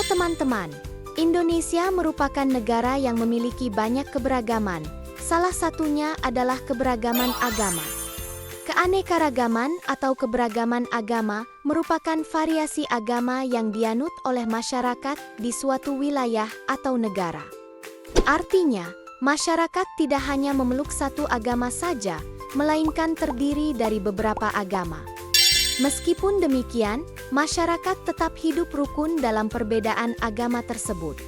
teman-teman, Indonesia merupakan negara yang memiliki banyak keberagaman. Salah satunya adalah keberagaman agama. Keanekaragaman atau keberagaman agama merupakan variasi agama yang dianut oleh masyarakat di suatu wilayah atau negara. Artinya, masyarakat tidak hanya memeluk satu agama saja, melainkan terdiri dari beberapa agama. Meskipun demikian, masyarakat tetap hidup rukun dalam perbedaan agama tersebut.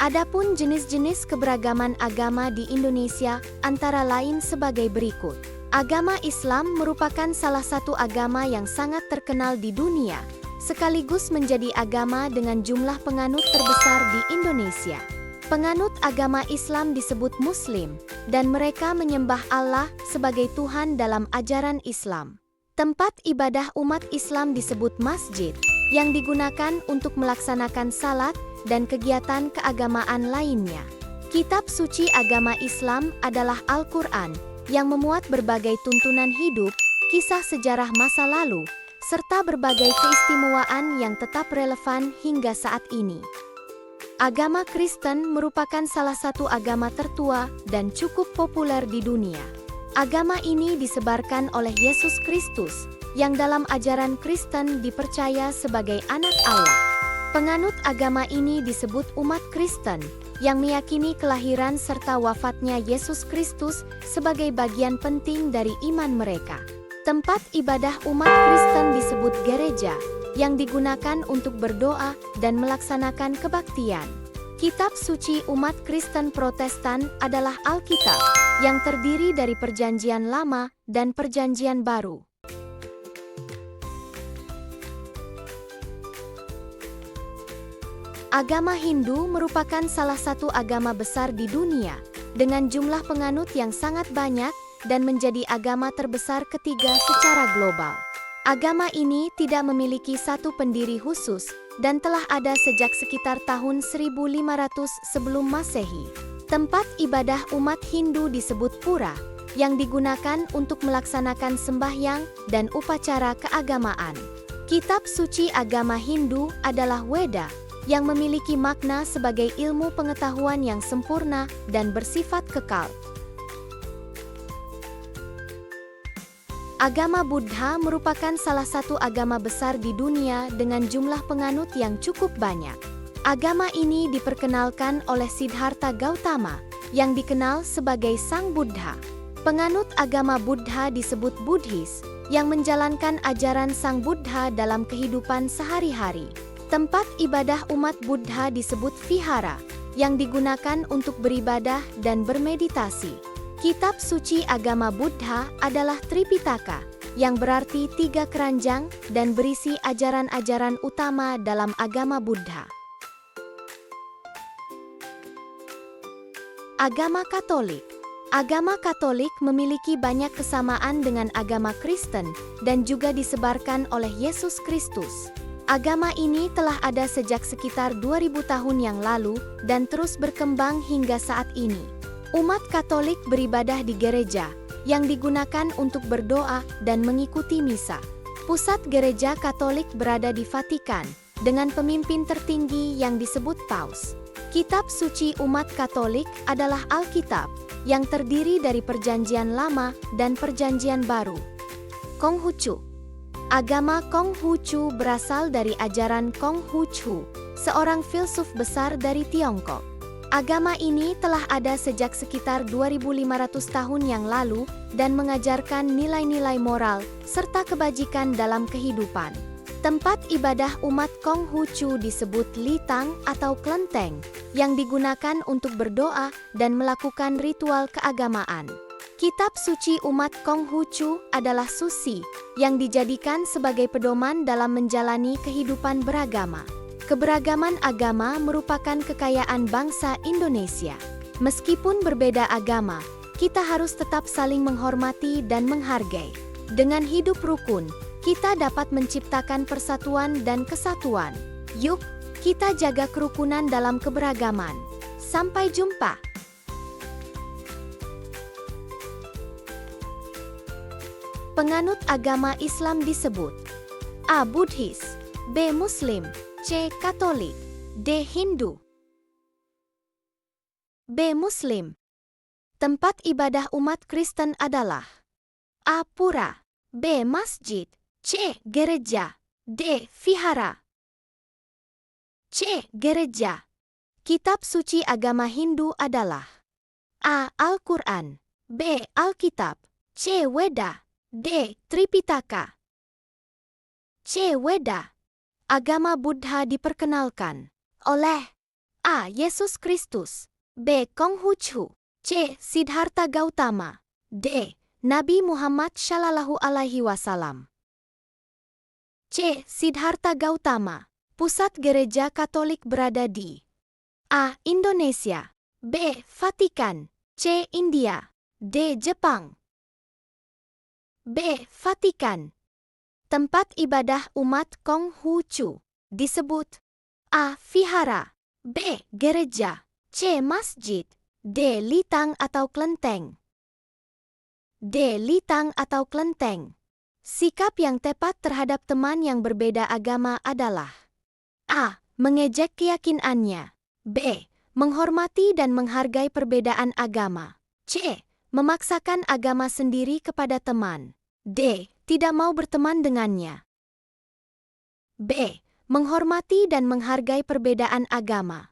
Adapun jenis-jenis keberagaman agama di Indonesia antara lain sebagai berikut. Agama Islam merupakan salah satu agama yang sangat terkenal di dunia, sekaligus menjadi agama dengan jumlah penganut terbesar di Indonesia. Penganut agama Islam disebut Muslim, dan mereka menyembah Allah sebagai Tuhan dalam ajaran Islam. Tempat ibadah umat Islam disebut masjid, yang digunakan untuk melaksanakan salat dan kegiatan keagamaan lainnya. Kitab suci agama Islam adalah Al-Quran, yang memuat berbagai tuntunan hidup, kisah sejarah masa lalu, serta berbagai keistimewaan yang tetap relevan hingga saat ini. Agama Kristen merupakan salah satu agama tertua dan cukup populer di dunia. Agama ini disebarkan oleh Yesus Kristus, yang dalam ajaran Kristen dipercaya sebagai anak Allah. Penganut agama ini disebut umat Kristen, yang meyakini kelahiran serta wafatnya Yesus Kristus sebagai bagian penting dari iman mereka. Tempat ibadah umat Kristen disebut gereja, yang digunakan untuk berdoa dan melaksanakan kebaktian. Kitab suci umat Kristen Protestan adalah Alkitab, yang terdiri dari Perjanjian Lama dan Perjanjian Baru. Agama Hindu merupakan salah satu agama besar di dunia, dengan jumlah penganut yang sangat banyak dan menjadi agama terbesar ketiga secara global. Agama ini tidak memiliki satu pendiri khusus dan telah ada sejak sekitar tahun 1500 sebelum Masehi. Tempat ibadah umat Hindu disebut pura, yang digunakan untuk melaksanakan sembahyang dan upacara keagamaan. Kitab suci agama Hindu adalah Weda, yang memiliki makna sebagai ilmu pengetahuan yang sempurna dan bersifat kekal. Agama Buddha merupakan salah satu agama besar di dunia dengan jumlah penganut yang cukup banyak. Agama ini diperkenalkan oleh Siddhartha Gautama, yang dikenal sebagai Sang Buddha. Penganut agama Buddha disebut Buddhis, yang menjalankan ajaran Sang Buddha dalam kehidupan sehari-hari. Tempat ibadah umat Buddha disebut vihara, yang digunakan untuk beribadah dan bermeditasi. Kitab suci agama Buddha adalah Tripitaka, yang berarti 3 keranjang dan berisi ajaran-ajaran utama dalam agama Buddha. Agama Katolik. Agama Katolik memiliki banyak kesamaan dengan agama Kristen dan juga disebarkan oleh Yesus Kristus. Agama ini telah ada sejak sekitar 2000 tahun yang lalu dan terus berkembang hingga saat ini. Umat Katolik beribadah di gereja, yang digunakan untuk berdoa dan mengikuti misa. Pusat gereja Katolik berada di Vatikan, dengan pemimpin tertinggi yang disebut Paus. Kitab suci umat Katolik adalah Alkitab, yang terdiri dari Perjanjian Lama dan Perjanjian Baru. Konghucu. Agama Konghucu berasal dari ajaran Konghucu, seorang filsuf besar dari Tiongkok. Agama ini telah ada sejak sekitar 2500 tahun yang lalu dan mengajarkan nilai-nilai moral serta kebajikan dalam kehidupan. Tempat ibadah umat Konghucu disebut Litang atau Klenteng, yang digunakan untuk berdoa dan melakukan ritual keagamaan. Kitab suci umat Konghucu adalah Suci, yang dijadikan sebagai pedoman dalam menjalani kehidupan beragama. Keberagaman agama merupakan kekayaan bangsa Indonesia. Meskipun berbeda agama, kita harus tetap saling menghormati dan menghargai. Dengan hidup rukun, kita dapat menciptakan persatuan dan kesatuan. Yuk, kita jaga kerukunan dalam keberagaman. Sampai jumpa. Penganut agama Islam disebut A. Buddhis, B. Muslim, C. Katolik. D. Hindu. B. Muslim. Tempat ibadah umat Kristen adalah A. Pura, B. Masjid, C. Gereja, D. Vihara. C. Gereja. Kitab suci agama Hindu adalah A. Al-Quran, B. Alkitab, C. Weda, D. Tripitaka. C. Weda. Agama Buddha diperkenalkan oleh A. Yesus Kristus, B. Konghucu, C. Siddhartha Gautama, D. Nabi Muhammad Shallallahu Alaihi Wasallam. C. Siddhartha Gautama. Pusat gereja Katolik berada di A. Indonesia, B. Vatikan, C. India, D. Jepang. B. Vatikan. Tempat ibadah umat Konghucu disebut A. Vihara, B. Gereja, C. Masjid, D. Litang atau kelenteng. D. Litang atau kelenteng. Sikap yang tepat terhadap teman yang berbeda agama adalah A. Mengejek keyakinannya, B. Menghormati dan menghargai perbedaan agama, C. Memaksakan agama sendiri kepada teman, D. Tidak mau berteman dengannya. B. Menghormati dan menghargai perbedaan agama.